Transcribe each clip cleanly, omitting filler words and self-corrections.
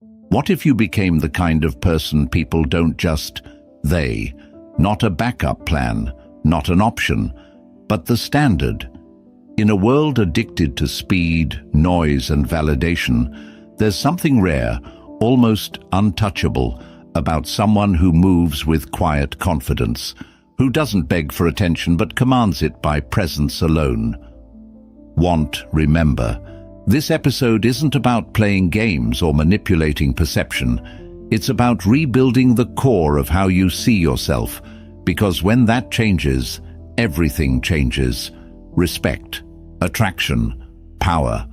What if you became the kind of person people don't just they, not a backup plan, not an option, but the standard? In a world addicted to speed, noise, and validation, there's something rare, almost untouchable, about someone who moves with quiet confidence, who doesn't beg for attention but commands it by presence alone. Remember, this episode isn't about playing games or manipulating perception. It's about rebuilding the core of how you see yourself, because when that changes, everything changes. Respect, attraction, power.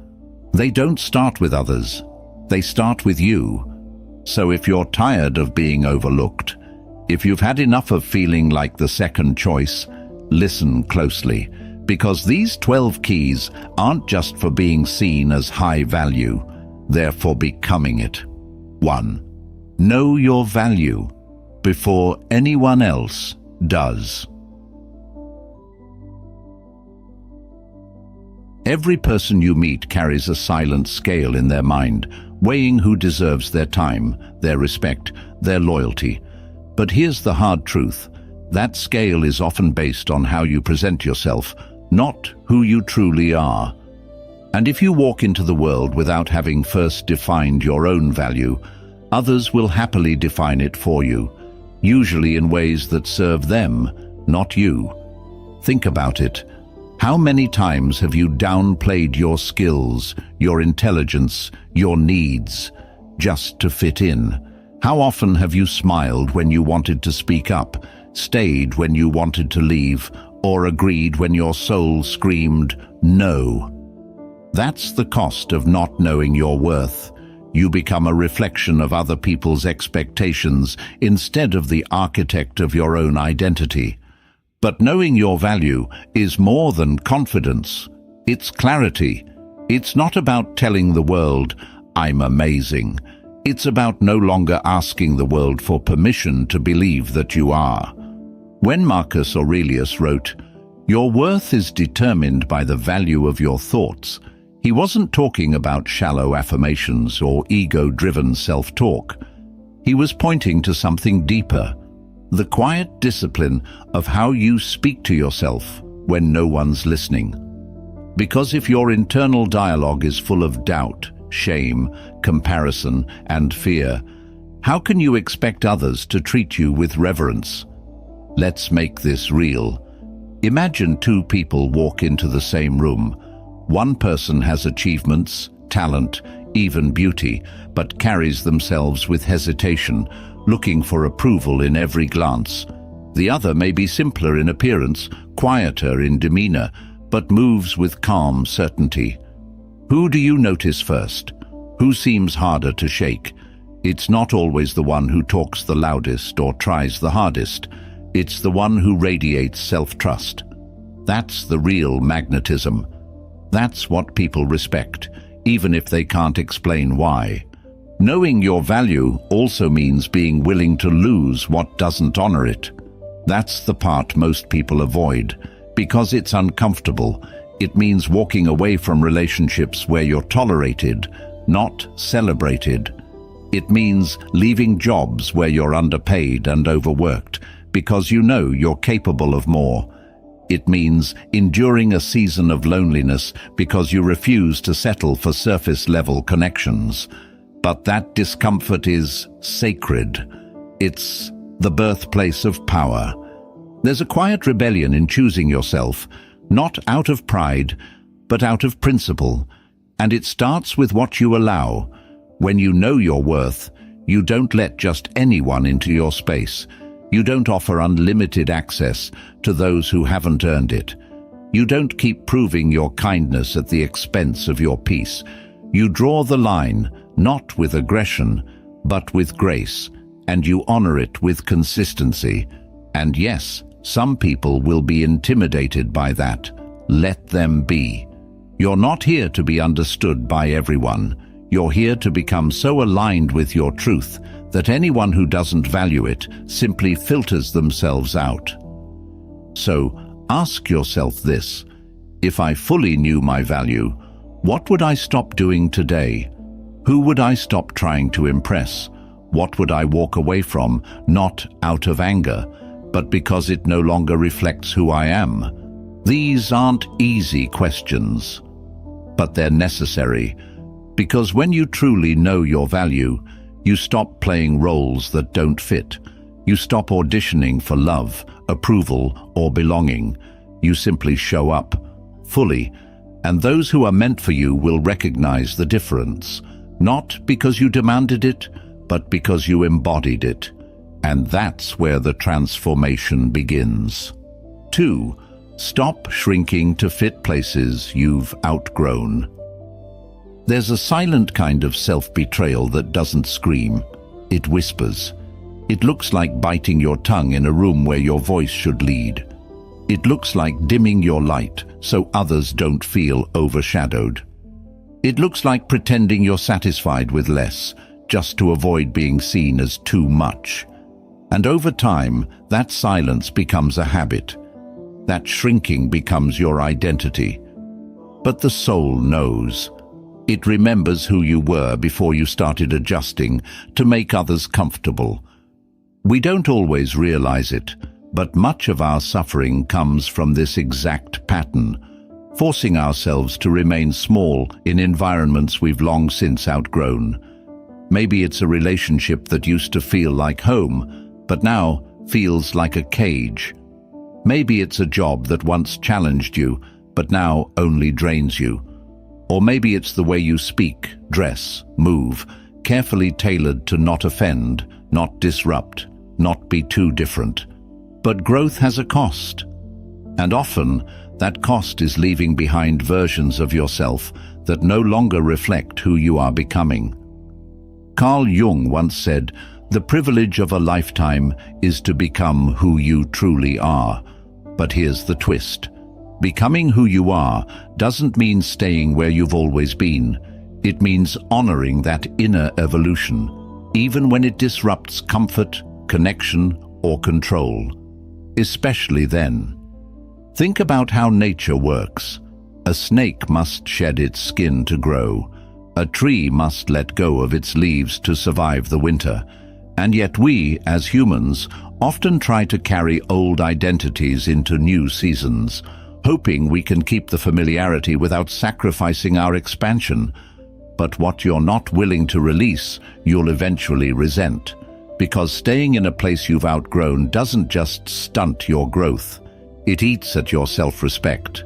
They don't start with others. They start with you. So if you're tired of being overlooked, if you've had enough of feeling like the second choice, listen closely, because these 12 keys aren't just for being seen as high value, they're for becoming it. 1. Know your value before anyone else does. Every person you meet carries a silent scale in their mind, weighing who deserves their time, their respect, their loyalty. But here's the hard truth. That scale is often based on how you present yourself, not who you truly are. And if you walk into the world without having first defined your own value, others will happily define it for you, usually in ways that serve them, not you. Think about it. How many times have you downplayed your skills, your intelligence, your needs, just to fit in? How often have you smiled when you wanted to speak up, stayed when you wanted to leave, or agreed when your soul screamed, no? That's the cost of not knowing your worth. You become a reflection of other people's expectations instead of the architect of your own identity. But knowing your value is more than confidence. It's clarity. It's not about telling the world, I'm amazing. It's about no longer asking the world for permission to believe that you are. When Marcus Aurelius wrote, "Your worth is determined by the value of your thoughts," he wasn't talking about shallow affirmations or ego-driven self-talk. He was pointing to something deeper, the quiet discipline of how you speak to yourself when no one's listening. Because if your internal dialogue is full of doubt, shame, comparison, and fear, how can you expect others to treat you with reverence? Let's make this real. Imagine two people walk into the same room. One person has achievements, talent, even beauty, but carries themselves with hesitation, looking for approval in every glance. The other may be simpler in appearance, quieter in demeanor, but moves with calm certainty. Who do you notice first? Who seems harder to shake? It's not always the one who talks the loudest or tries the hardest. It's the one who radiates self-trust. That's the real magnetism. That's what people respect, even if they can't explain why. Knowing your value also means being willing to lose what doesn't honor it. That's the part most people avoid, because it's uncomfortable. It means walking away from relationships where you're tolerated, not celebrated. It means leaving jobs where you're underpaid and overworked, because you know you're capable of more. It means enduring a season of loneliness because you refuse to settle for surface-level connections. But that discomfort is sacred. It's the birthplace of power. There's a quiet rebellion in choosing yourself, not out of pride, but out of principle. And it starts with what you allow. When you know your worth, you don't let just anyone into your space. You don't offer unlimited access to those who haven't earned it. You don't keep proving your kindness at the expense of your peace. You draw the line, not with aggression, but with grace, and you honor it with consistency. And yes, some people will be intimidated by that. Let them be. You're not here to be understood by everyone. You're here to become so aligned with your truth that anyone who doesn't value it simply filters themselves out. So, ask yourself this: if I fully knew my value, what would I stop doing today? Who would I stop trying to impress? What would I walk away from, not out of anger, but because it no longer reflects who I am? These aren't easy questions, but they're necessary, because when you truly know your value, you stop playing roles that don't fit. You stop auditioning for love, approval, or belonging. You simply show up, fully, and those who are meant for you will recognize the difference, not because you demanded it, but because you embodied it. And that's where the transformation begins. 2. Stop shrinking to fit places you've outgrown. There's a silent kind of self-betrayal that doesn't scream. It whispers. It looks like biting your tongue in a room where your voice should lead. It looks like dimming your light so others don't feel overshadowed. It looks like pretending you're satisfied with less, just to avoid being seen as too much. And over time, that silence becomes a habit. That shrinking becomes your identity. But the soul knows. It remembers who you were before you started adjusting to make others comfortable. We don't always realize it, but much of our suffering comes from this exact pattern, forcing ourselves to remain small in environments we've long since outgrown. Maybe it's a relationship that used to feel like home, but now feels like a cage. Maybe it's a job that once challenged you, but now only drains you. Or maybe it's the way you speak, dress, move, carefully tailored to not offend, not disrupt, not be too different. But growth has a cost. And often, that cost is leaving behind versions of yourself that no longer reflect who you are becoming. Carl Jung once said, "The privilege of a lifetime is to become who you truly are." But here's the twist. Becoming who you are doesn't mean staying where you've always been. It means honoring that inner evolution, even when it disrupts comfort, connection, or control. Especially then. Think about how nature works. A snake must shed its skin to grow. A tree must let go of its leaves to survive the winter. And yet we, as humans, often try to carry old identities into new seasons, hoping we can keep the familiarity without sacrificing our expansion. But what you're not willing to release, you'll eventually resent. Because staying in a place you've outgrown doesn't just stunt your growth, it eats at your self-respect.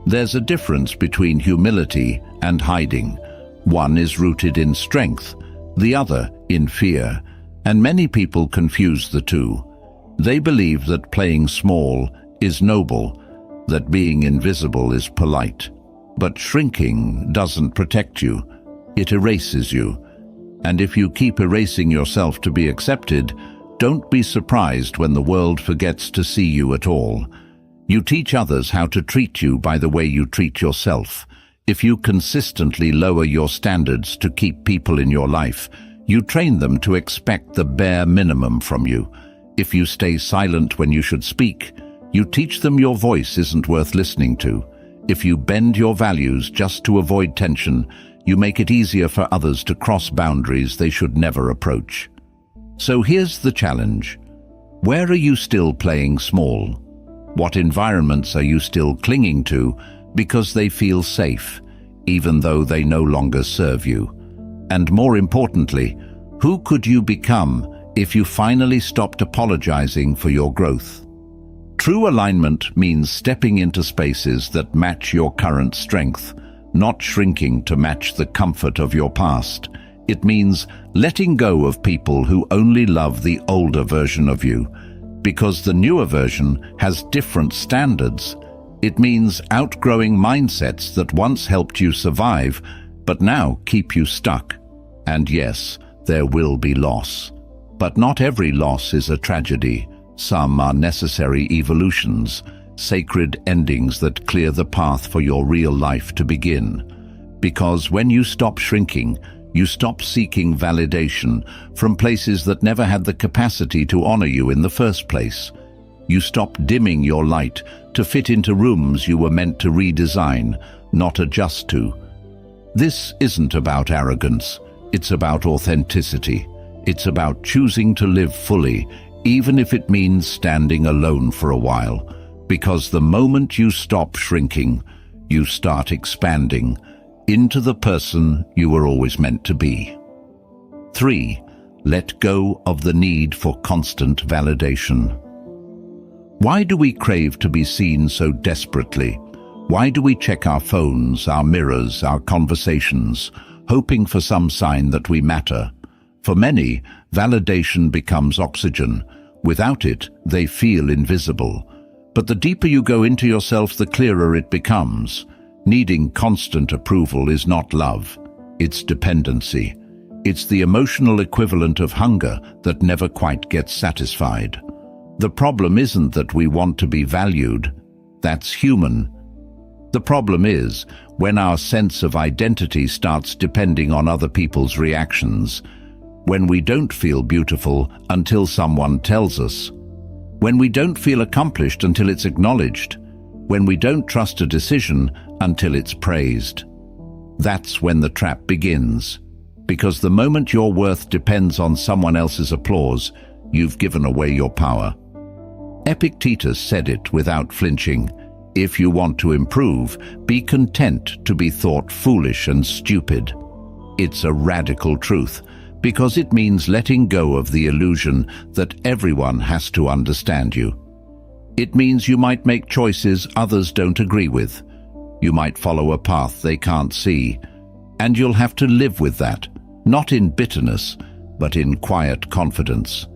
There's a difference between humility and hiding. One is rooted in strength, the other in fear, and many people confuse the two. They believe that playing small is noble, that being invisible is polite. But shrinking doesn't protect you, it erases you. And if you keep erasing yourself to be accepted, don't be surprised when the world forgets to see you at all. You teach others how to treat you by the way you treat yourself. If you consistently lower your standards to keep people in your life, you train them to expect the bare minimum from you. If you stay silent when you should speak, you teach them your voice isn't worth listening to. If you bend your values just to avoid tension, you make it easier for others to cross boundaries they should never approach. So here's the challenge. Where are you still playing small? What environments are you still clinging to because they feel safe, even though they no longer serve you? And more importantly, who could you become if you finally stopped apologizing for your growth? True alignment means stepping into spaces that match your current strength, not shrinking to match the comfort of your past. It means letting go of people who only love the older version of you, because the newer version has different standards. It means outgrowing mindsets that once helped you survive, but now keep you stuck. And yes, there will be loss. But not every loss is a tragedy. Some are necessary evolutions, sacred endings that clear the path for your real life to begin. Because when you stop shrinking, you stop seeking validation from places that never had the capacity to honor you in the first place. You stop dimming your light to fit into rooms you were meant to redesign, not adjust to. This isn't about arrogance. It's about authenticity. It's about choosing to live fully, even if it means standing alone for a while. Because the moment you stop shrinking, you start expanding into the person you were always meant to be. 3. Let go of the need for constant validation. Why do we crave to be seen so desperately? Why do we check our phones, our mirrors, our conversations, hoping for some sign that we matter? For many, validation becomes oxygen. Without it, they feel invisible. But the deeper you go into yourself, the clearer it becomes. Needing constant approval is not love. It's dependency. It's the emotional equivalent of hunger that never quite gets satisfied. The problem isn't that we want to be valued. That's human. The problem is when our sense of identity starts depending on other people's reactions, when we don't feel beautiful until someone tells us, when we don't feel accomplished until it's acknowledged, when we don't trust a decision until it's praised. That's when the trap begins. Because the moment your worth depends on someone else's applause, you've given away your power. Epictetus said it without flinching. If you want to improve, be content to be thought foolish and stupid. It's a radical truth, because it means letting go of the illusion that everyone has to understand you. It means you might make choices others don't agree with. You might follow a path they can't see, and you'll have to live with that, not in bitterness, but in quiet confidence.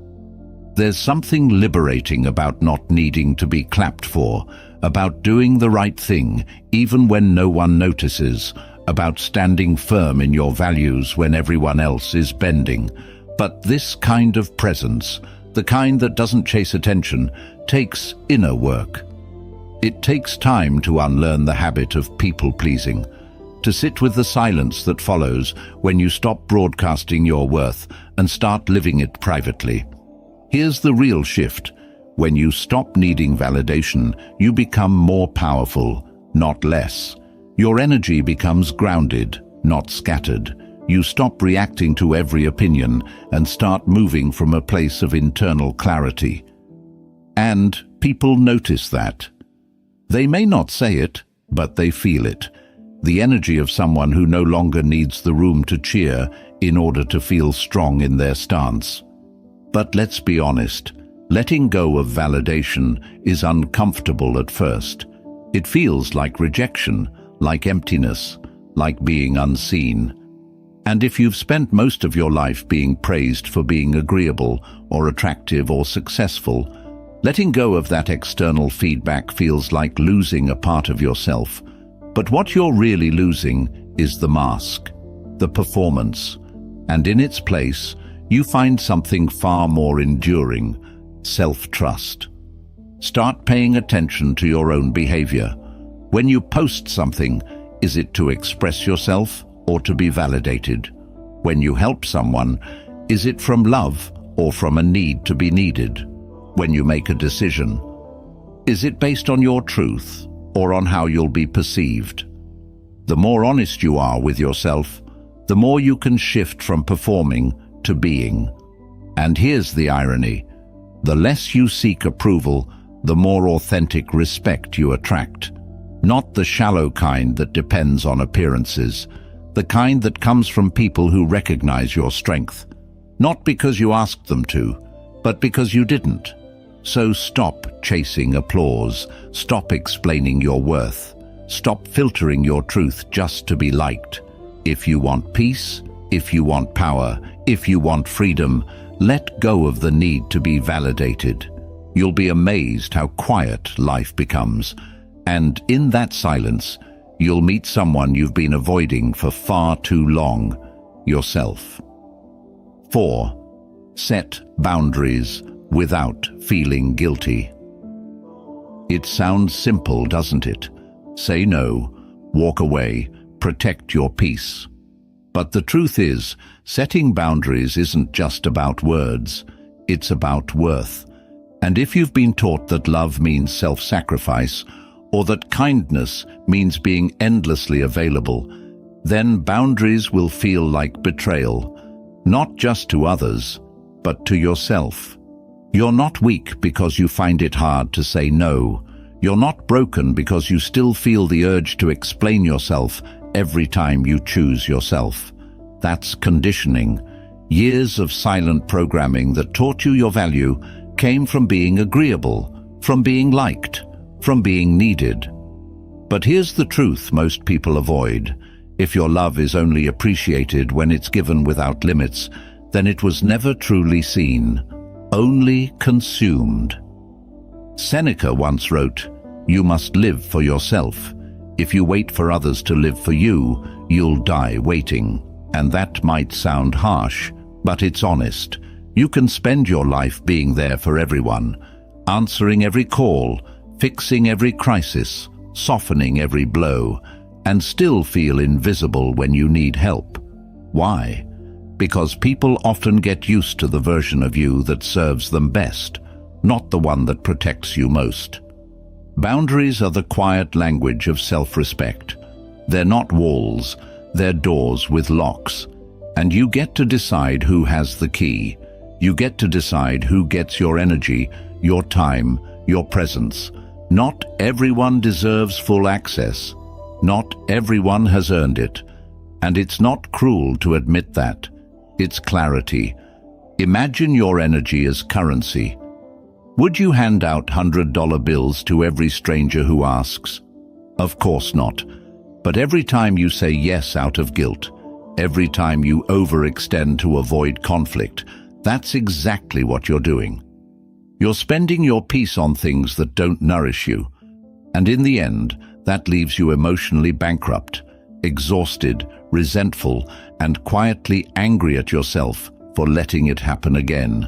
There's something liberating about not needing to be clapped for, about doing the right thing even when no one notices, about standing firm in your values when everyone else is bending. But this kind of presence, the kind that doesn't chase attention, takes inner work. It takes time to unlearn the habit of people-pleasing, to sit with the silence that follows when you stop broadcasting your worth and start living it privately. Here's the real shift. When you stop needing validation, you become more powerful, not less. Your energy becomes grounded, not scattered. You stop reacting to every opinion and start moving from a place of internal clarity. And people notice that. They may not say it, but they feel it. The energy of someone who no longer needs the room to cheer in order to feel strong in their stance. But let's be honest, letting go of validation is uncomfortable at first. It feels like rejection, like emptiness, like being unseen. And if you've spent most of your life being praised for being agreeable or attractive or successful, letting go of that external feedback feels like losing a part of yourself. But what you're really losing is the mask, the performance, and in its place, you find something far more enduring: self-trust. Start paying attention to your own behavior. When you post something, is it to express yourself or to be validated? When you help someone, is it from love or from a need to be needed? When you make a decision, is it based on your truth or on how you'll be perceived? The more honest you are with yourself, the more you can shift from performing to being. And here's the irony: the less you seek approval, the more authentic respect you attract. Not the shallow kind that depends on appearances, the kind that comes from people who recognize your strength. Not because you asked them to, but because you didn't. So stop chasing applause, stop explaining your worth, stop filtering your truth just to be liked. If you want peace, if you want power, if you want freedom, let go of the need to be validated. You'll be amazed how quiet life becomes, and in that silence, you'll meet someone you've been avoiding for far too long: yourself. 4. Set boundaries without feeling guilty. It sounds simple, doesn't it? Say no, walk away, protect your peace. But the truth is, setting boundaries isn't just about words, it's about worth. And if you've been taught that love means self-sacrifice, or that kindness means being endlessly available, then boundaries will feel like betrayal, not just to others, but to yourself. You're not weak because you find it hard to say no. You're not broken because you still feel the urge to explain yourself every time you choose yourself. That's conditioning. Years of silent programming that taught you your value came from being agreeable, from being liked, from being needed. But here's the truth most people avoid. If your love is only appreciated when it's given without limits, then it was never truly seen, only consumed. Seneca once wrote, "You must live for yourself. If you wait for others to live for you, you'll die waiting." And that might sound harsh, but it's honest. You can spend your life being there for everyone, answering every call, fixing every crisis, softening every blow, and still feel invisible when you need help. Why? Because people often get used to the version of you that serves them best, not the one that protects you most. Boundaries are the quiet language of self-respect. They're not walls, they're doors with locks. And you get to decide who has the key. You get to decide who gets your energy, your time, your presence. Not everyone deserves full access. Not everyone has earned it. And it's not cruel to admit that. It's clarity. Imagine your energy as currency. Would you hand out $100 bills to every stranger who asks? Of course not. But every time you say yes out of guilt, every time you overextend to avoid conflict, that's exactly what you're doing. You're spending your peace on things that don't nourish you. And in the end, that leaves you emotionally bankrupt, exhausted, resentful, and quietly angry at yourself for letting it happen again.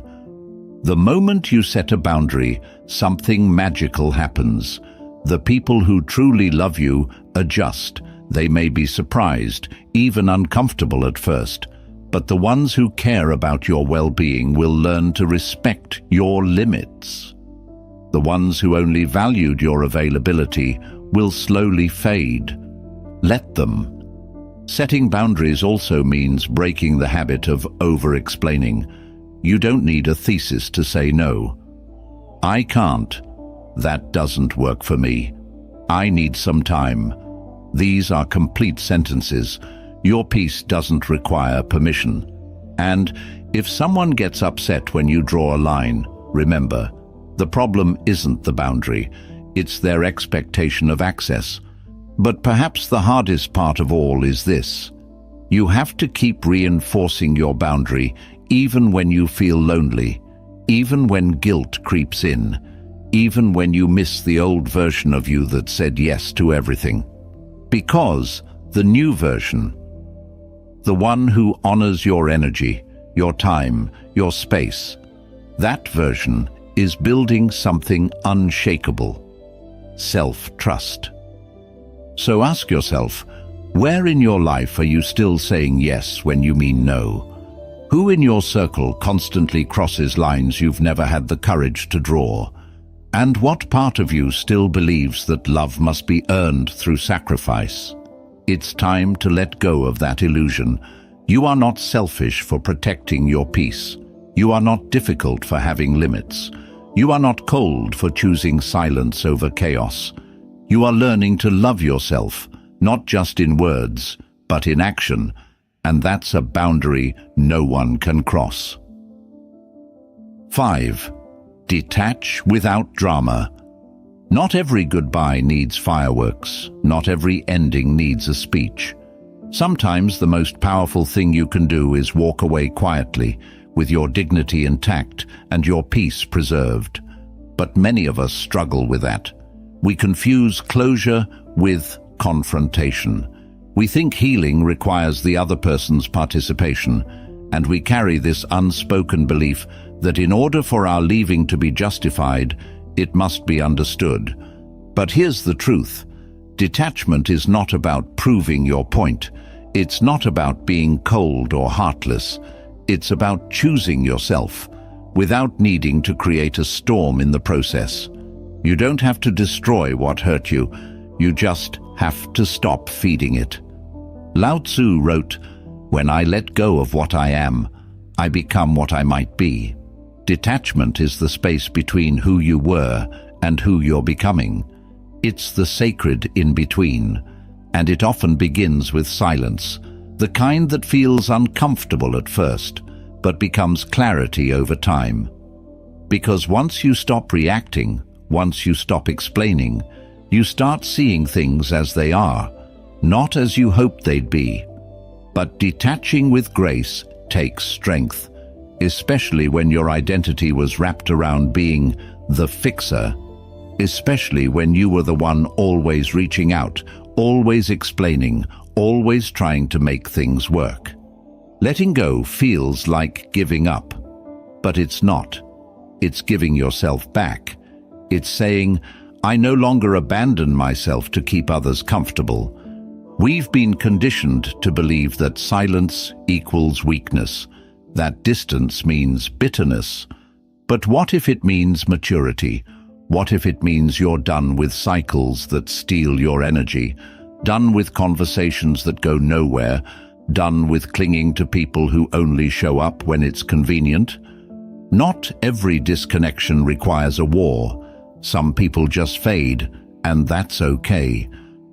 The moment you set a boundary, something magical happens. The people who truly love you adjust. They may be surprised, even uncomfortable at first, but the ones who care about your well-being will learn to respect your limits. The ones who only valued your availability will slowly fade. Let them. Setting boundaries also means breaking the habit of over-explaining. You don't need a thesis to say no. I can't. That doesn't work for me. I need some time. These are complete sentences. Your peace doesn't require permission. And if someone gets upset when you draw a line, remember, the problem isn't the boundary, it's their expectation of access. But perhaps the hardest part of all is this. You have to keep reinforcing your boundary even when you feel lonely, even when guilt creeps in, even when you miss the old version of you that said yes to everything. Because the new version, the one who honors your energy, your time, your space, that version is building something unshakable: self-trust. So ask yourself, where in your life are you still saying yes when you mean no? Who in your circle constantly crosses lines you've never had the courage to draw? And what part of you still believes that love must be earned through sacrifice? It's time to let go of that illusion. You are not selfish for protecting your peace. You are not difficult for having limits. You are not cold for choosing silence over chaos. You are learning to love yourself, not just in words, but in action. And that's a boundary no one can cross. 5. Detach without drama. Not every goodbye needs fireworks. Not every ending needs a speech. Sometimes the most powerful thing you can do is walk away quietly, with your dignity intact and your peace preserved. But many of us struggle with that. We confuse closure with confrontation. We think healing requires the other person's participation, and we carry this unspoken belief that in order for our leaving to be justified, it must be understood. But here's the truth. Detachment is not about proving your point. It's not about being cold or heartless. It's about choosing yourself, without needing to create a storm in the process. You don't have to destroy what hurt you. You just have to stop feeding it. Lao Tzu wrote, "When I let go of what I am, I become what I might be." Detachment is the space between who you were and who you're becoming. It's the sacred in between, and it often begins with silence, the kind that feels uncomfortable at first, but becomes clarity over time. Because once you stop reacting, once you stop explaining, you start seeing things as they are, not as you hoped they'd be. But detaching with grace takes strength, especially when your identity was wrapped around being the fixer, especially when you were the one always reaching out, always explaining, always trying to make things work. Letting go feels like giving up, but it's not. It's giving yourself back. It's saying, I no longer abandon myself to keep others comfortable. We've been conditioned to believe that silence equals weakness, that distance means bitterness. But what if it means maturity? What if it means you're done with cycles that steal your energy, done with conversations that go nowhere, done with clinging to people who only show up when it's convenient? Not every disconnection requires a war. Some people just fade, and that's okay.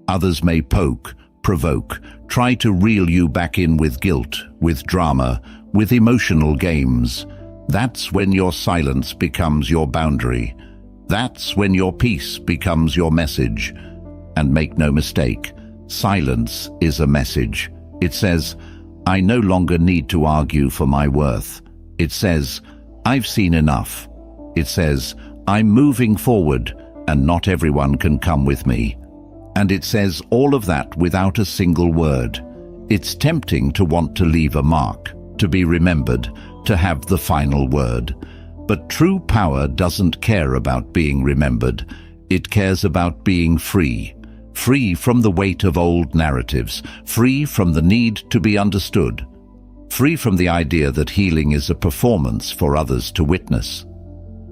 Others may poke, provoke, try to reel you back in with guilt, with drama, with emotional games. That's when your silence becomes your boundary. That's when your peace becomes your message. And make no mistake, silence is a message. It says, I no longer need to argue for my worth. It says, I've seen enough. It says, I'm moving forward, and not everyone can come with me. And it says all of that without a single word. It's tempting to want to leave a mark, to be remembered, to have the final word. But true power doesn't care about being remembered. It cares about being free. Free from the weight of old narratives, free from the need to be understood, free from the idea that healing is a performance for others to witness.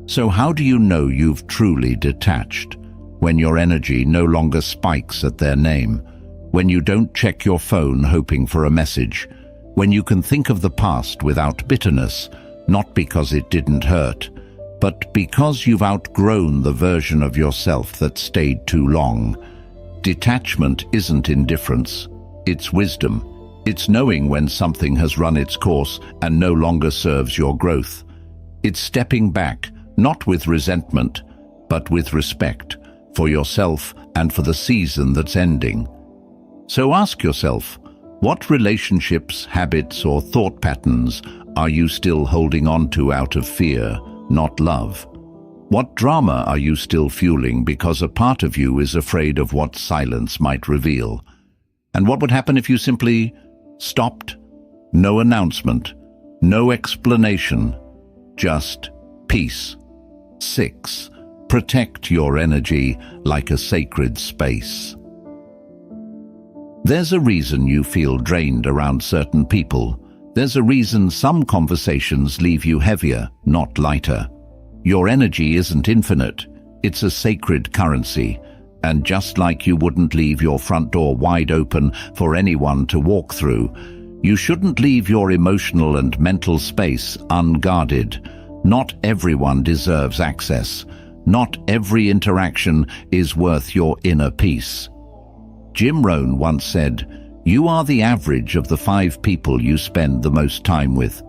So how do you know you've truly detached? When your energy no longer spikes at their name, when you don't check your phone hoping for a message, when you can think of the past without bitterness, not because it didn't hurt, but because you've outgrown the version of yourself that stayed too long. Detachment isn't indifference, it's wisdom. It's knowing when something has run its course and no longer serves your growth. It's stepping back, not with resentment, but with respect for yourself and for the season that's ending. So ask yourself, what relationships, habits, or thought patterns are you still holding on to out of fear, not love? What drama are you still fueling because a part of you is afraid of what silence might reveal? And what would happen if you simply stopped? No announcement, no explanation, just peace. 6. Protect your energy like a sacred space. There's a reason you feel drained around certain people. There's a reason some conversations leave you heavier, not lighter. Your energy isn't infinite. It's a sacred currency. And just like you wouldn't leave your front door wide open for anyone to walk through, you shouldn't leave your emotional and mental space unguarded. Not everyone deserves access. Not every interaction is worth your inner peace. Jim Rohn once said, "You are the average of the 5 people you spend the most time with."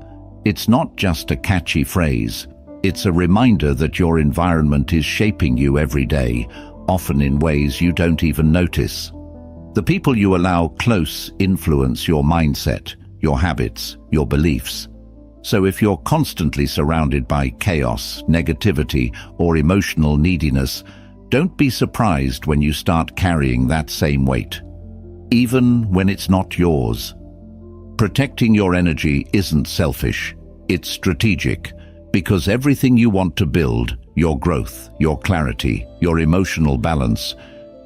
It's not just a catchy phrase. It's a reminder that your environment is shaping you every day, often in ways you don't even notice. The people you allow close influence your mindset, your habits, your beliefs. So if you're constantly surrounded by chaos, negativity, or emotional neediness, don't be surprised when you start carrying that same weight, even when it's not yours. Protecting your energy isn't selfish, it's strategic, because everything you want to build, your growth, your clarity, your emotional balance,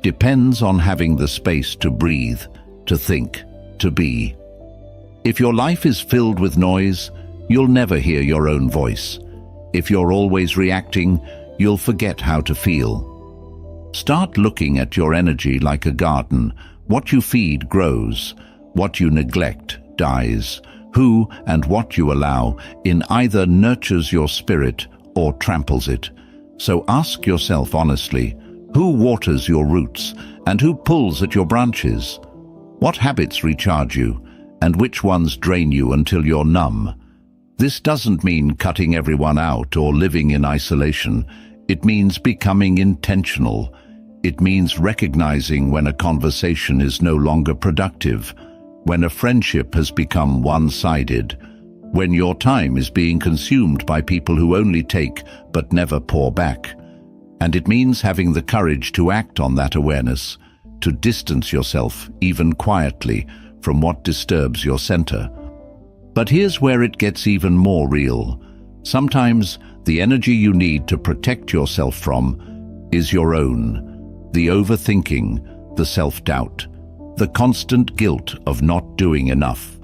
depends on having the space to breathe, to think, to be. If your life is filled with noise, you'll never hear your own voice. If you're always reacting, you'll forget how to feel. Start looking at your energy like a garden. What you feed grows. What you neglect dies. Who and what you allow in either nurtures your spirit or tramples it. So ask yourself honestly, who waters your roots and who pulls at your branches? What habits recharge you and which ones drain you until you're numb? This doesn't mean cutting everyone out or living in isolation. It means becoming intentional. It means recognizing when a conversation is no longer productive, when a friendship has become one-sided, when your time is being consumed by people who only take but never pour back. And it means having the courage to act on that awareness, to distance yourself, even quietly, from what disturbs your center. But here's where it gets even more real. Sometimes the energy you need to protect yourself from is your own. The overthinking, the self-doubt, the constant guilt of not doing enough.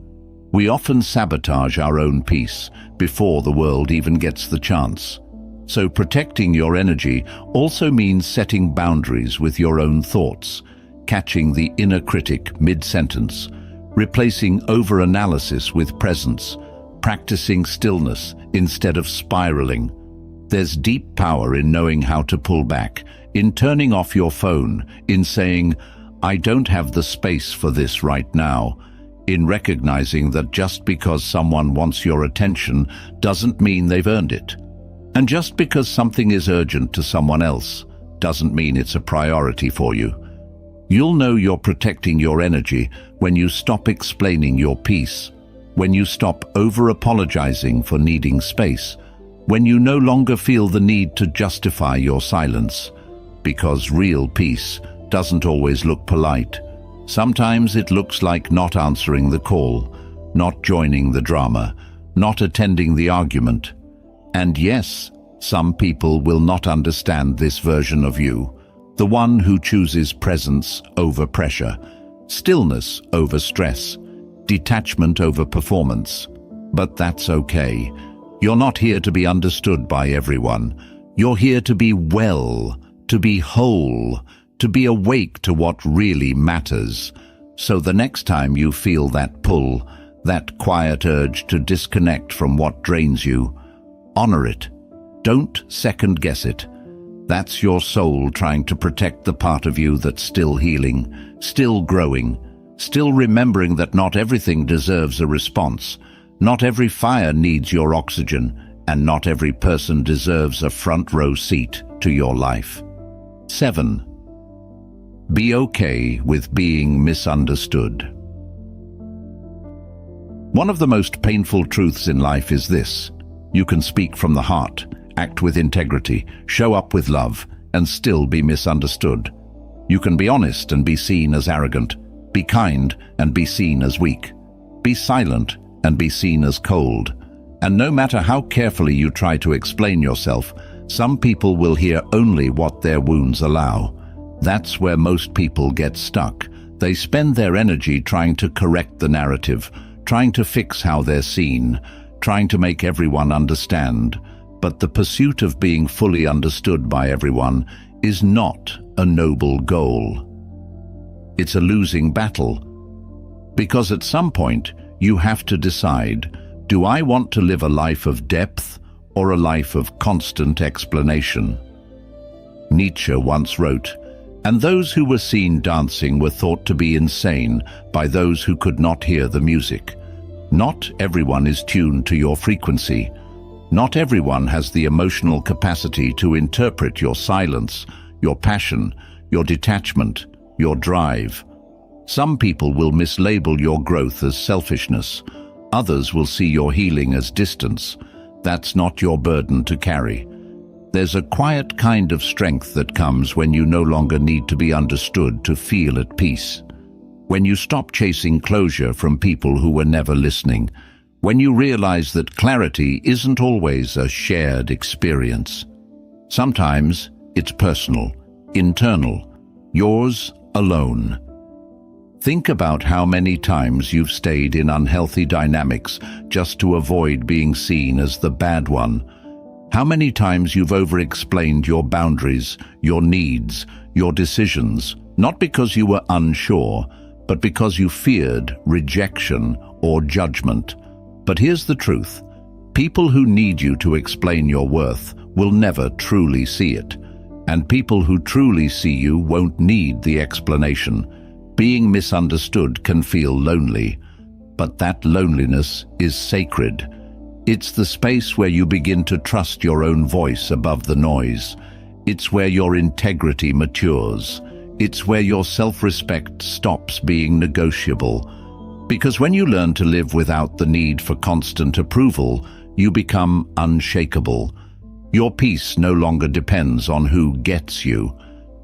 We often sabotage our own peace before the world even gets the chance. So protecting your energy also means setting boundaries with your own thoughts, catching the inner critic mid-sentence, replacing overanalysis with presence, practicing stillness instead of spiraling. There's deep power in knowing how to pull back, in turning off your phone, in saying, "I don't have the space for this right now," in recognizing that just because someone wants your attention doesn't mean they've earned it. And just because something is urgent to someone else doesn't mean it's a priority for you. You'll know you're protecting your energy when you stop explaining your peace, when you stop over-apologizing for needing space, when you no longer feel the need to justify your silence. Because real peace doesn't always look polite. Sometimes it looks like not answering the call, not joining the drama, not attending the argument. And yes, some people will not understand this version of you, the one who chooses presence over pressure, stillness over stress, detachment over performance. But that's okay. You're not here to be understood by everyone. You're here to be well, to be whole, to be awake to what really matters. So the next time you feel that pull, that quiet urge to disconnect from what drains you, honor it. Don't second-guess it. That's your soul trying to protect the part of you that's still healing, still growing, still remembering that not everything deserves a response, not every fire needs your oxygen, and not every person deserves a front-row seat to your life. 7. Be okay with being misunderstood. One of the most painful truths in life is this: you can speak from the heart, act with integrity, show up with love, and still be misunderstood. You can be honest and be seen as arrogant, be kind and be seen as weak, be silent and be seen as cold. And no matter how carefully you try to explain yourself, some people will hear only what their wounds allow. That's where most people get stuck. They spend their energy trying to correct the narrative, trying to fix how they're seen, trying to make everyone understand. But the pursuit of being fully understood by everyone is not a noble goal. It's a losing battle. Because at some point, you have to decide, do I want to live a life of depth or a life of constant explanation? Nietzsche once wrote, "And those who were seen dancing were thought to be insane by those who could not hear the music." Not everyone is tuned to your frequency. Not everyone has the emotional capacity to interpret your silence, your passion, your detachment, your drive. Some people will mislabel your growth as selfishness. Others will see your healing as distance. That's not your burden to carry. There's a quiet kind of strength that comes when you no longer need to be understood to feel at peace. When you stop chasing closure from people who were never listening. When you realize that clarity isn't always a shared experience. Sometimes it's personal, internal, yours alone. Think about how many times you've stayed in unhealthy dynamics just to avoid being seen as the bad one. How many times you've over-explained your boundaries, your needs, your decisions, not because you were unsure, but because you feared rejection or judgment. But here's the truth. People who need you to explain your worth will never truly see it. And people who truly see you won't need the explanation. Being misunderstood can feel lonely, but that loneliness is sacred. It's the space where you begin to trust your own voice above the noise. It's where your integrity matures. It's where your self-respect stops being negotiable. Because when you learn to live without the need for constant approval, you become unshakable. Your peace no longer depends on who gets you.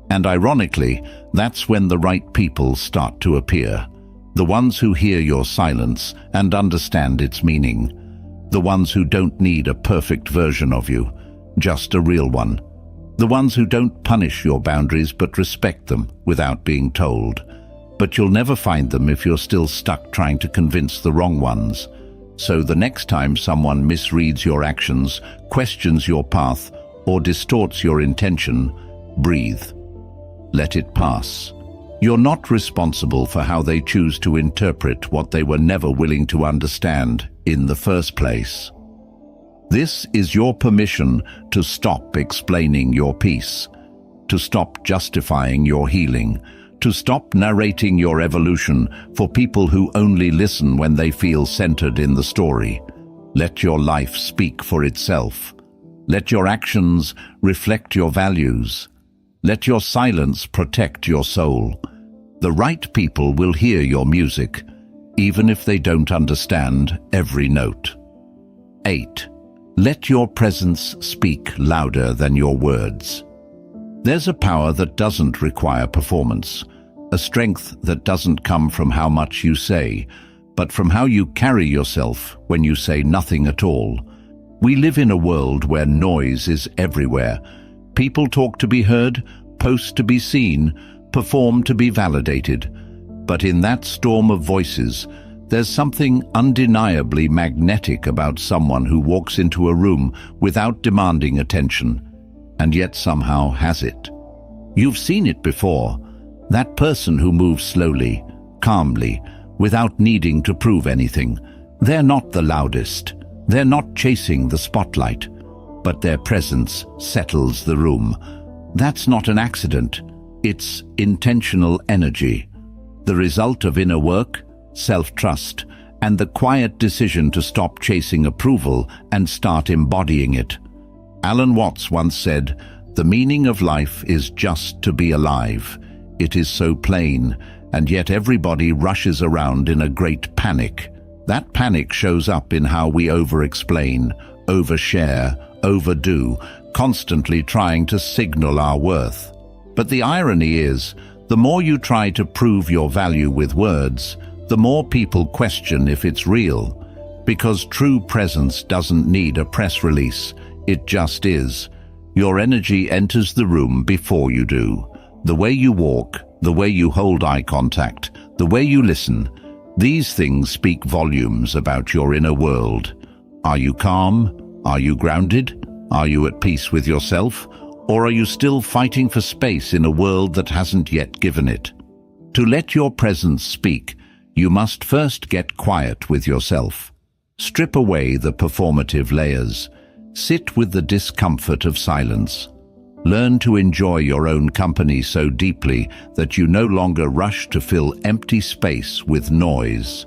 And ironically, that's when the right people start to appear. The ones who hear your silence and understand its meaning. The ones who don't need a perfect version of you, just a real one. The ones who don't punish your boundaries but respect them without being told. But you'll never find them if you're still stuck trying to convince the wrong ones. So the next time someone misreads your actions, questions your path, or distorts your intention, breathe. Let it pass. You're not responsible for how they choose to interpret what they were never willing to understand in the first place. This is your permission to stop explaining your peace, to stop justifying your healing, to stop narrating your evolution for people who only listen when they feel centered in the story. Let your life speak for itself. Let your actions reflect your values. Let your silence protect your soul. The right people will hear your music, even if they don't understand every note. 8. Let your presence speak louder than your words. There's a power that doesn't require performance, a strength that doesn't come from how much you say, but from how you carry yourself when you say nothing at all. We live in a world where noise is everywhere. People talk to be heard, post to be seen, perform to be validated. But in that storm of voices, there's something undeniably magnetic about someone who walks into a room without demanding attention, and yet somehow has it. You've seen it before. That person who moves slowly, calmly, without needing to prove anything. They're not the loudest. They're not chasing the spotlight, but their presence settles the room. That's not an accident. It's intentional energy, the result of inner work, self-trust, and the quiet decision to stop chasing approval and start embodying it. Alan Watts once said, "The meaning of life is just to be alive. It is so plain, and yet everybody rushes around in a great panic." That panic shows up in how we over-explain, overshare, overdo, constantly trying to signal our worth. But the irony is, the more you try to prove your value with words, the more people question if it's real. Because true presence doesn't need a press release, it just is. Your energy enters the room before you do. The way you walk, the way you hold eye contact, the way you listen, these things speak volumes about your inner world. Are you calm? Are you grounded? Are you at peace with yourself? Or are you still fighting for space in a world that hasn't yet given it? To let your presence speak, you must first get quiet with yourself. Strip away the performative layers. Sit with the discomfort of silence. Learn to enjoy your own company so deeply that you no longer rush to fill empty space with noise.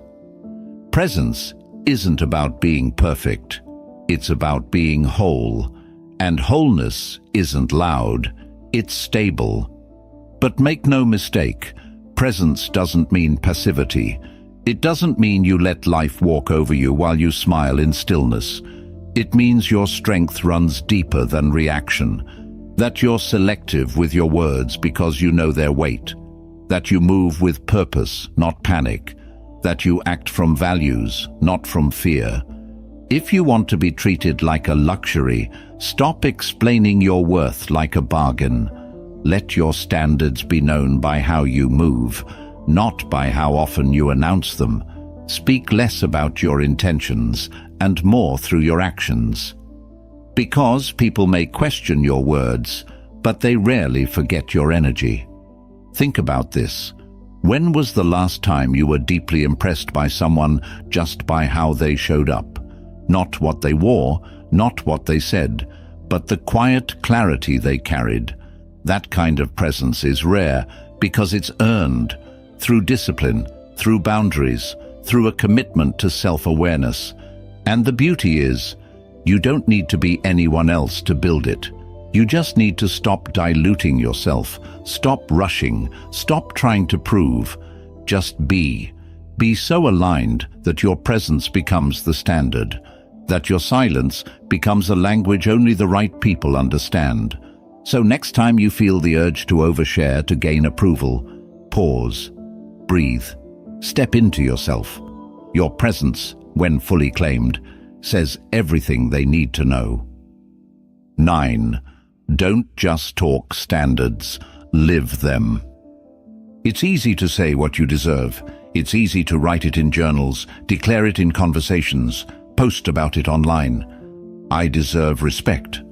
Presence isn't about being perfect. It's about being whole. And wholeness isn't loud, it's stable. But make no mistake, presence doesn't mean passivity. It doesn't mean you let life walk over you while you smile in stillness. It means your strength runs deeper than reaction. That you're selective with your words because you know their weight. That you move with purpose, not panic. That you act from values, not from fear. If you want to be treated like a luxury, stop explaining your worth like a bargain. Let your standards be known by how you move, not by how often you announce them. Speak less about your intentions and more through your actions. Because people may question your words, but they rarely forget your energy. Think about this. When was the last time you were deeply impressed by someone just by how they showed up? Not what they wore, not what they said, but the quiet clarity they carried. That kind of presence is rare because it's earned through discipline, through boundaries, through a commitment to self-awareness. And the beauty is, you don't need to be anyone else to build it. You just need to stop diluting yourself, stop rushing, stop trying to prove. Just be. Be so aligned that your presence becomes the standard, that your silence becomes a language only the right people understand. So next time you feel the urge to overshare to gain approval, pause, breathe, step into yourself. Your presence, when fully claimed, says everything they need to know. 9. Don't just talk standards, live them. It's easy to say what you deserve. It's easy to write it in journals, declare it in conversations, post about it online. I deserve respect.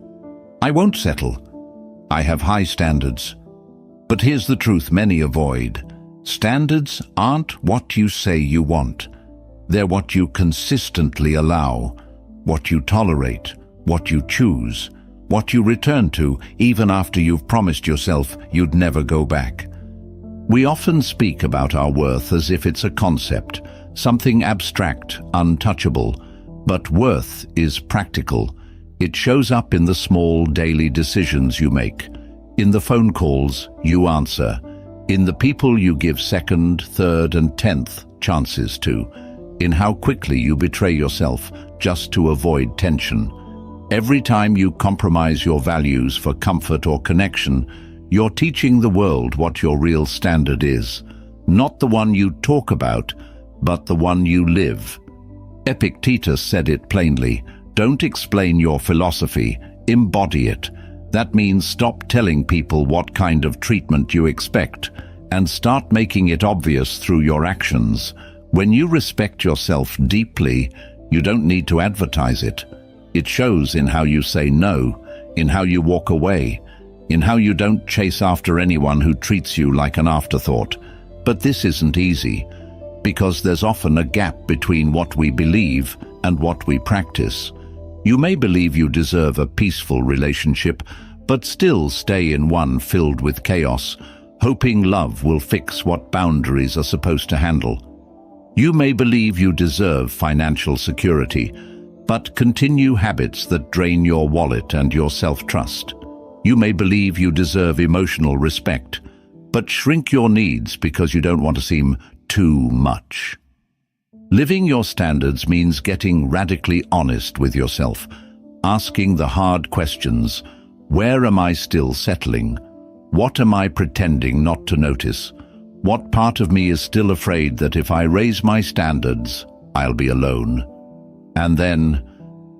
I won't settle. I have high standards. But here's the truth many avoid. Standards aren't what you say you want. They're what you consistently allow, what you tolerate, what you choose, what you return to even after you've promised yourself you'd never go back. We often speak about our worth as if it's a concept, something abstract, untouchable. But worth is practical. It shows up in the small daily decisions you make, in the phone calls you answer, in the people you give second, third, and 10th chances to, in how quickly you betray yourself just to avoid tension. Every time you compromise your values for comfort or connection, you're teaching the world what your real standard is. Not the one you talk about, but the one you live. Epictetus said it plainly, don't explain your philosophy, embody it. That means stop telling people what kind of treatment you expect, and start making it obvious through your actions. When you respect yourself deeply, you don't need to advertise it. It shows in how you say no, in how you walk away, in how you don't chase after anyone who treats you like an afterthought. But this isn't easy, because there's often a gap between what we believe and what we practice. You may believe you deserve a peaceful relationship, but still stay in one filled with chaos, hoping love will fix what boundaries are supposed to handle. You may believe you deserve financial security, but continue habits that drain your wallet and your self-trust. You may believe you deserve emotional respect, but shrink your needs because you don't want to seem too much. Living your standards means getting radically honest with yourself, asking the hard questions. Where am I still settling? What am I pretending not to notice? What part of me is still afraid that if I raise my standards, I'll be alone? And then,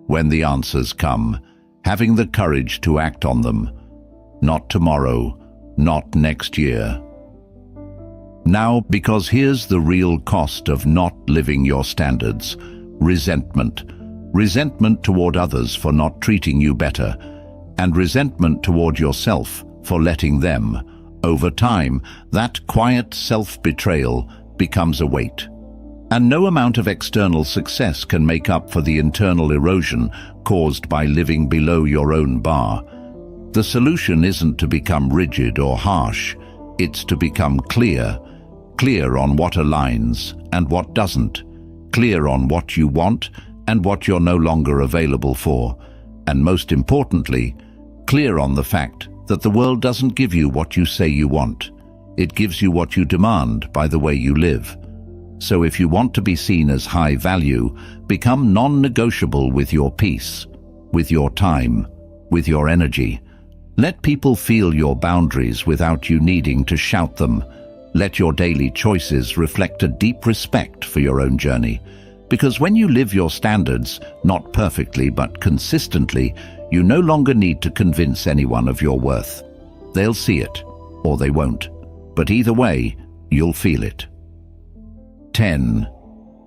when the answers come, having the courage to act on them. Not tomorrow, not next year. Now, because here's the real cost of not living your standards: resentment. Resentment toward others for not treating you better, and resentment toward yourself for letting them. Over time, that quiet self-betrayal becomes a weight. And no amount of external success can make up for the internal erosion caused by living below your own bar. The solution isn't to become rigid or harsh, it's to become clear. Clear on what aligns and what doesn't. Clear on what you want and what you're no longer available for. And most importantly, clear on the fact that the world doesn't give you what you say you want. It gives you what you demand by the way you live. So if you want to be seen as high value, become non-negotiable with your peace, with your time, with your energy. Let people feel your boundaries without you needing to shout them. Let your daily choices reflect a deep respect for your own journey. Because when you live your standards, not perfectly but consistently, you no longer need to convince anyone of your worth. They'll see it, or they won't. But either way, you'll feel it. 10.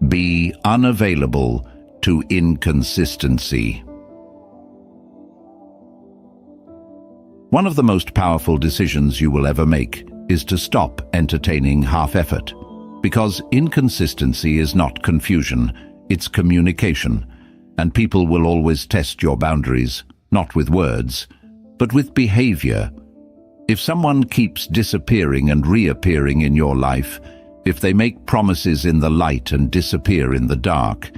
Be unavailable to inconsistency. One of the most powerful decisions you will ever make is to stop entertaining half-effort. Because inconsistency is not confusion, it's communication. And people will always test your boundaries, not with words, but with behavior. If someone keeps disappearing and reappearing in your life, if they make promises in the light and disappear in the dark,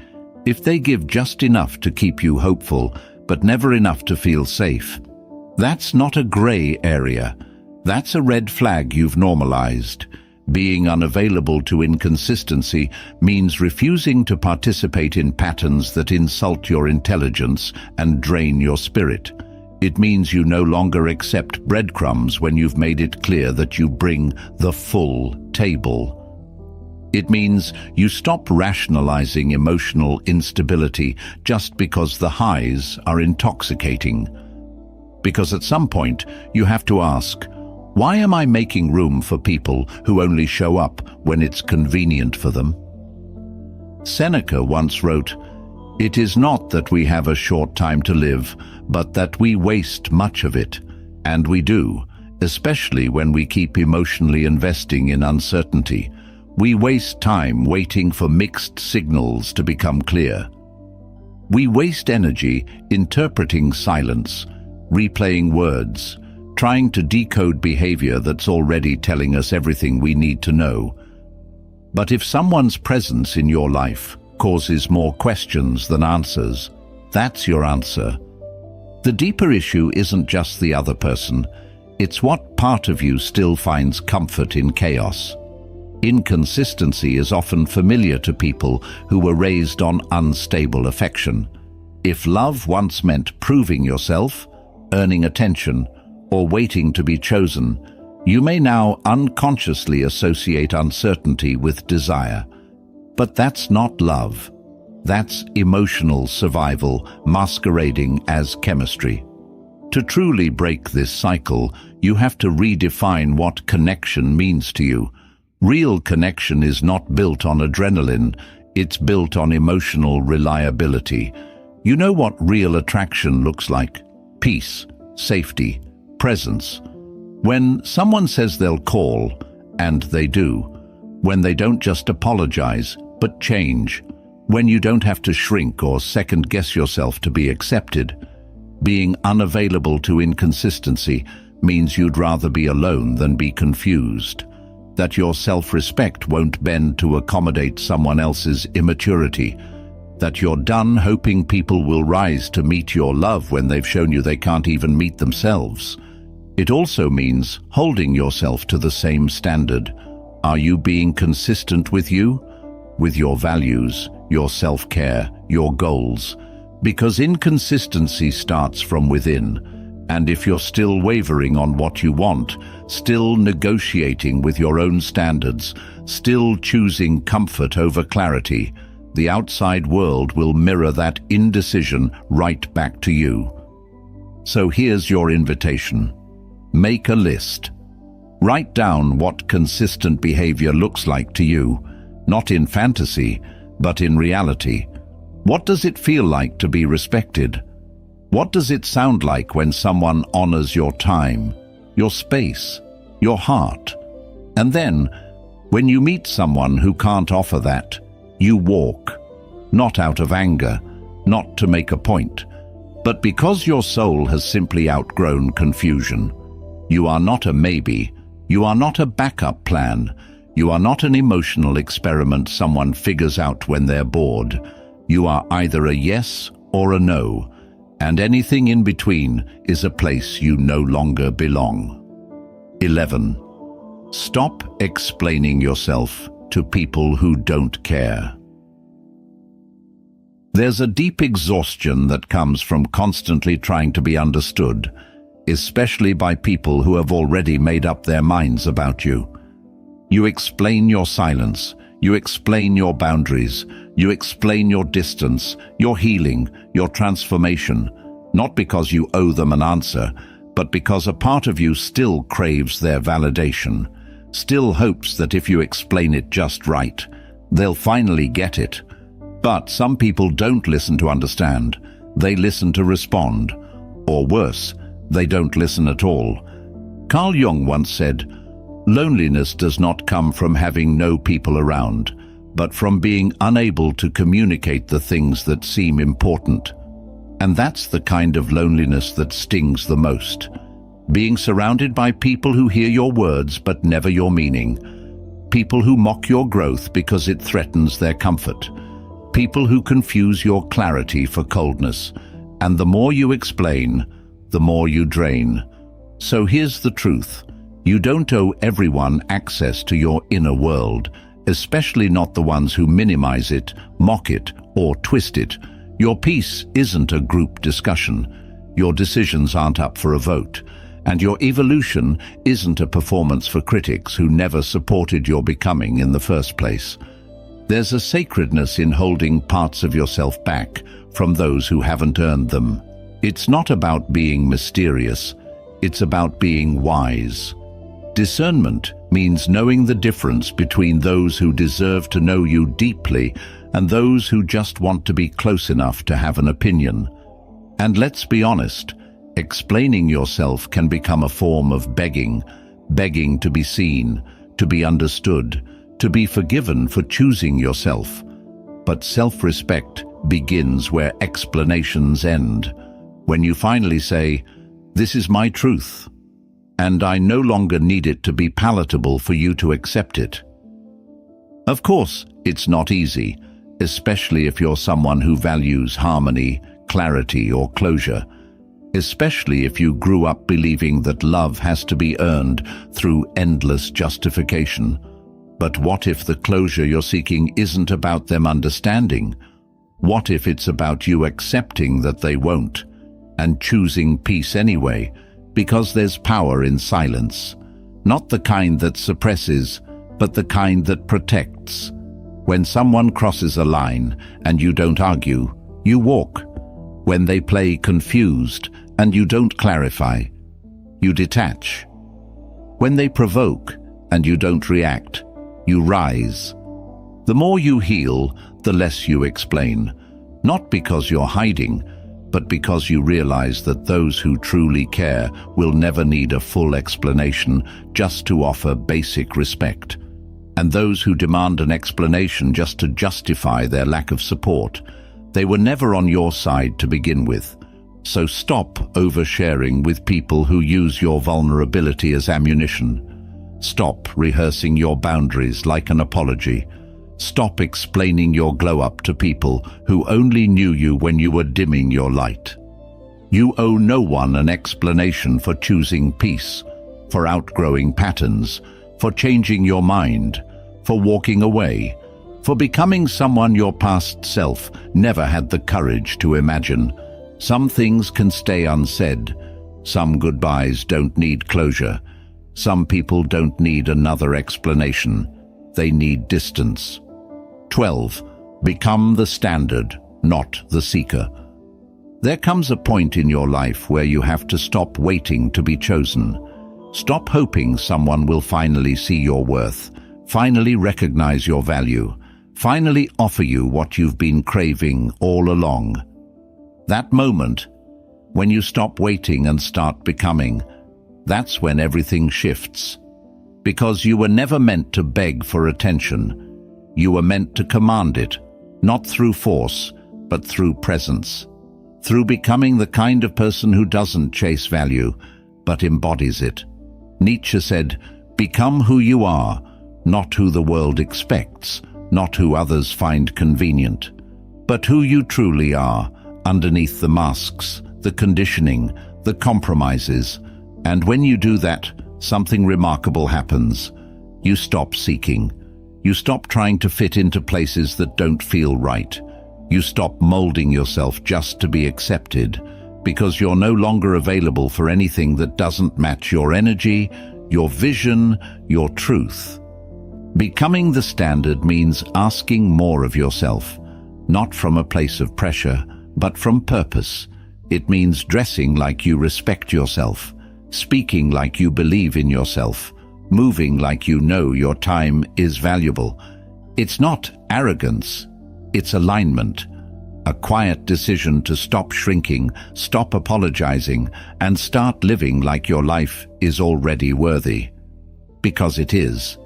if they give just enough to keep you hopeful, but never enough to feel safe, that's not a gray area. That's a red flag you've normalized. Being unavailable to inconsistency means refusing to participate in patterns that insult your intelligence and drain your spirit. It means you no longer accept breadcrumbs when you've made it clear that you bring the full table. It means you stop rationalizing emotional instability just because the highs are intoxicating. Because at some point, you have to ask, why am I making room for people who only show up when it's convenient for them? Seneca once wrote, "It is not that we have a short time to live, but that we waste much of it." And we do, especially when we keep emotionally investing in uncertainty. We waste time waiting for mixed signals to become clear. We waste energy interpreting silence, replaying words, trying to decode behavior that's already telling us everything we need to know. But if someone's presence in your life causes more questions than answers, that's your answer. The deeper issue isn't just the other person, it's what part of you still finds comfort in chaos. Inconsistency is often familiar to people who were raised on unstable affection. If love once meant proving yourself, earning attention, or waiting to be chosen, you may now unconsciously associate uncertainty with desire. But that's not love. That's emotional survival masquerading as chemistry. To truly break this cycle, you have to redefine what connection means to you. Real connection is not built on adrenaline, it's built on emotional reliability. You know what real attraction looks like? Peace, safety, presence. When someone says they'll call, and they do. When they don't just apologize, but change. When you don't have to shrink or second-guess yourself to be accepted. Being unavailable to inconsistency means you'd rather be alone than be confused. That your self-respect won't bend to accommodate someone else's immaturity. That you're done hoping people will rise to meet your love when they've shown you they can't even meet themselves. It also means holding yourself to the same standard. Are you being consistent with you? With your values, your self-care, your goals? Because inconsistency starts from within. And if you're still wavering on what you want, still negotiating with your own standards, still choosing comfort over clarity, the outside world will mirror that indecision right back to you. So here's your invitation. Make a list. Write down what consistent behavior looks like to you, not in fantasy, but in reality. What does it feel like to be respected? What does it sound like when someone honors your time, your space, your heart? And then, when you meet someone who can't offer that, you walk, not out of anger, not to make a point, but because your soul has simply outgrown confusion. You are not a maybe, you are not a backup plan, you are not an emotional experiment someone figures out when they're bored. You are either a yes or a no, and anything in between is a place you no longer belong. 11. Stop explaining yourself to people who don't care. There's a deep exhaustion that comes from constantly trying to be understood, especially by people who have already made up their minds about you. You explain your silence, you explain your boundaries, you explain your distance, your healing, your transformation, not because you owe them an answer, but because a part of you still craves their validation, still hopes that if you explain it just right, they'll finally get it. But some people don't listen to understand, they listen to respond. Or worse, they don't listen at all. Carl Jung once said, Loneliness does not come from having no people around, but from being unable to communicate the things that seem important. And that's the kind of loneliness that stings the most. Being surrounded by people who hear your words but never your meaning. People who mock your growth because it threatens their comfort. People who confuse your clarity for coldness. And the more you explain, the more you drain. So here's the truth. You don't owe everyone access to your inner world, especially not the ones who minimize it, mock it, or twist it. Your peace isn't a group discussion. Your decisions aren't up for a vote. And your evolution isn't a performance for critics who never supported your becoming in the first place. There's a sacredness in holding parts of yourself back from those who haven't earned them. It's not about being mysterious. It's about being wise. Discernment means knowing the difference between those who deserve to know you deeply and those who just want to be close enough to have an opinion. And let's be honest, explaining yourself can become a form of begging to be seen, to be understood, to be forgiven for choosing yourself. But self-respect begins where explanations end. When you finally say, "This is my truth, and I no longer need it to be palatable for you to accept it." Of course, it's not easy, especially if you're someone who values harmony, clarity, or closure. Especially if you grew up believing that love has to be earned through endless justification. But what if the closure you're seeking isn't about them understanding? What if it's about you accepting that they won't, and choosing peace anyway, because there's power in silence? Not the kind that suppresses, but the kind that protects. When someone crosses a line and you don't argue, you walk. When they play confused and you don't clarify, you detach. When they provoke and you don't react, you rise. The more you heal, the less you explain. Not because you're hiding, but because you realize that those who truly care will never need a full explanation, just to offer basic respect. And those who demand an explanation just to justify their lack of support, they were never on your side to begin with. So stop oversharing with people who use your vulnerability as ammunition. Stop rehearsing your boundaries like an apology. Stop explaining your glow-up to people who only knew you when you were dimming your light. You owe no one an explanation for choosing peace, for outgrowing patterns, for changing your mind, for walking away, for becoming someone your past self never had the courage to imagine. Some things can stay unsaid. Some goodbyes don't need closure. Some people don't need another explanation. They need distance. 12. Become the standard, not the seeker. There comes a point in your life where you have to stop waiting to be chosen. Stop hoping someone will finally see your worth, finally recognize your value, finally offer you what you've been craving all along. That moment, when you stop waiting and start becoming, that's when everything shifts. Because you were never meant to beg for attention. You were meant to command it, not through force, but through presence. Through becoming the kind of person who doesn't chase value, but embodies it. Nietzsche said, "Become who you are, not who the world expects, not who others find convenient, but who you truly are, underneath the masks, the conditioning, the compromises." And when you do that, something remarkable happens. You stop seeking. You stop trying to fit into places that don't feel right. You stop molding yourself just to be accepted, because you're no longer available for anything that doesn't match your energy, your vision, your truth. Becoming the standard means asking more of yourself, not from a place of pressure, but from purpose. It means dressing like you respect yourself, speaking like you believe in yourself, moving like you know your time is valuable. It's not arrogance, it's alignment. A quiet decision to stop shrinking, stop apologizing, and start living like your life is already worthy. because it is.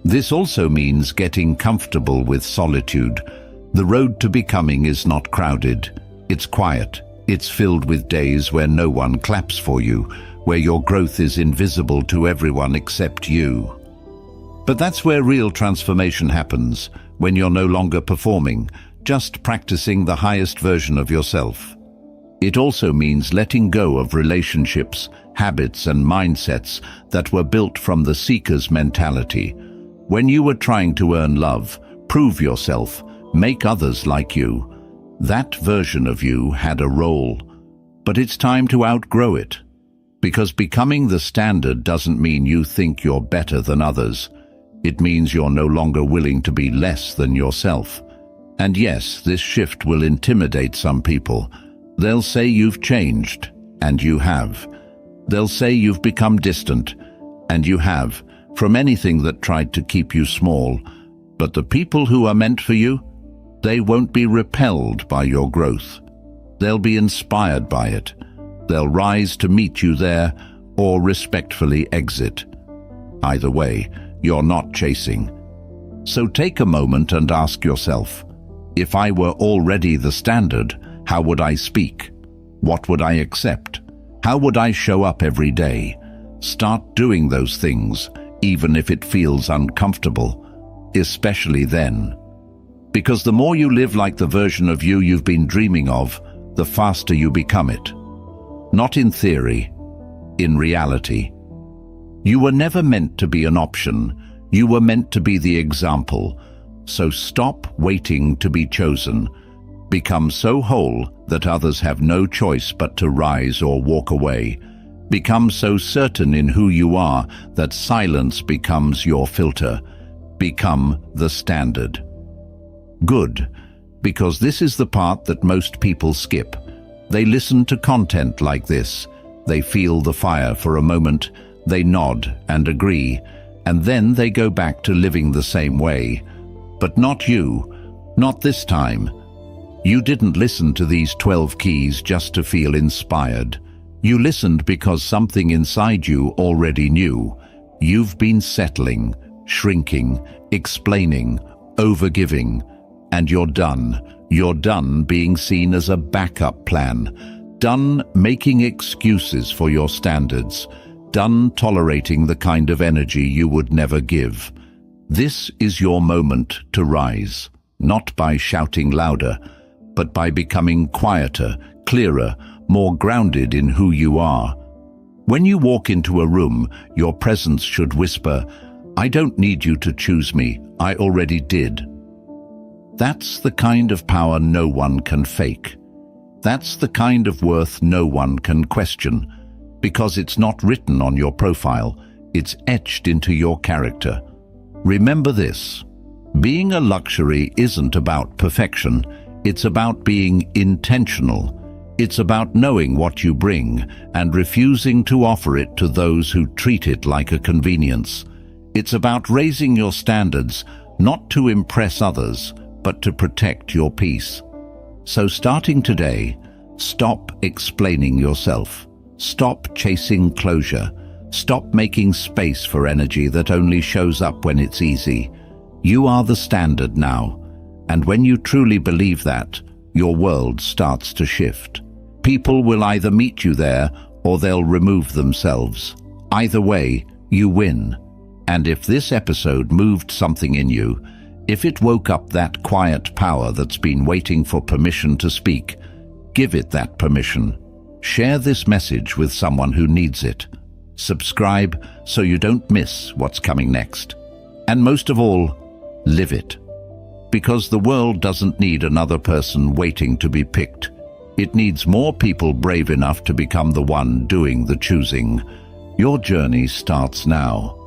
This also means getting comfortable with solitude. The road to becoming is not crowded. It's quiet. It's filled with days where no one claps for you, where your growth is invisible to everyone except you. But that's where real transformation happens, when you're no longer performing, just practicing the highest version of yourself. It also means letting go of relationships, habits, and mindsets that were built from the seeker's mentality. When you were trying to earn love, prove yourself, make others like you, that version of you had a role. But it's time to outgrow it. Because becoming the standard doesn't mean you think you're better than others. It means you're no longer willing to be less than yourself. And yes, this shift will intimidate some people. They'll say you've changed, and you have. They'll say you've become distant, and you have, from anything that tried to keep you small. But the people who are meant for you, they won't be repelled by your growth. They'll be inspired by it. They'll rise to meet you there or respectfully exit. Either way, you're not chasing. So take a moment and ask yourself, if I were already the standard, how would I speak? What would I accept? How would I show up every day? Start doing those things, even if it feels uncomfortable, especially then. Because the more you live like the version of you you've been dreaming of, the faster you become it. Not in theory, in reality. You were never meant to be an option. You were meant to be the example. So stop waiting to be chosen. Become so whole that others have no choice but to rise or walk away. Become so certain in who you are that silence becomes your filter. Become the standard. Good, because this is the part that most people skip. They listen to content like this. They feel the fire for a moment. They nod and agree, and then they go back to living the same way. But not you, not this time. You didn't listen to these 12 keys just to feel inspired. You listened because something inside you already knew. You've been settling, shrinking, explaining, overgiving, and you're done. You're done being seen as a backup plan. Done making excuses for your standards. Done tolerating the kind of energy you would never give. This is your moment to rise, not by shouting louder, but by becoming quieter, clearer, more grounded in who you are. When you walk into a room, your presence should whisper, "I don't need you to choose me, I already did." That's the kind of power no one can fake. That's the kind of worth no one can question, because it's not written on your profile, it's etched into your character. Remember this, being a luxury isn't about perfection, it's about being intentional. It's about knowing what you bring and refusing to offer it to those who treat it like a convenience. It's about raising your standards, not to impress others, but to protect your peace. So starting today, stop explaining yourself. Stop chasing closure. Stop making space for energy that only shows up when it's easy. You are the standard now, and when you truly believe that, your world starts to shift. People will either meet you there or they'll remove themselves. Either way, you win. And if this episode moved something in you, if it woke up that quiet power that's been waiting for permission to speak, give it that permission. Share this message with someone who needs it. Subscribe so you don't miss what's coming next. And most of all, live it. Because the world doesn't need another person waiting to be picked. It needs more people brave enough to become the one doing the choosing. Your journey starts now.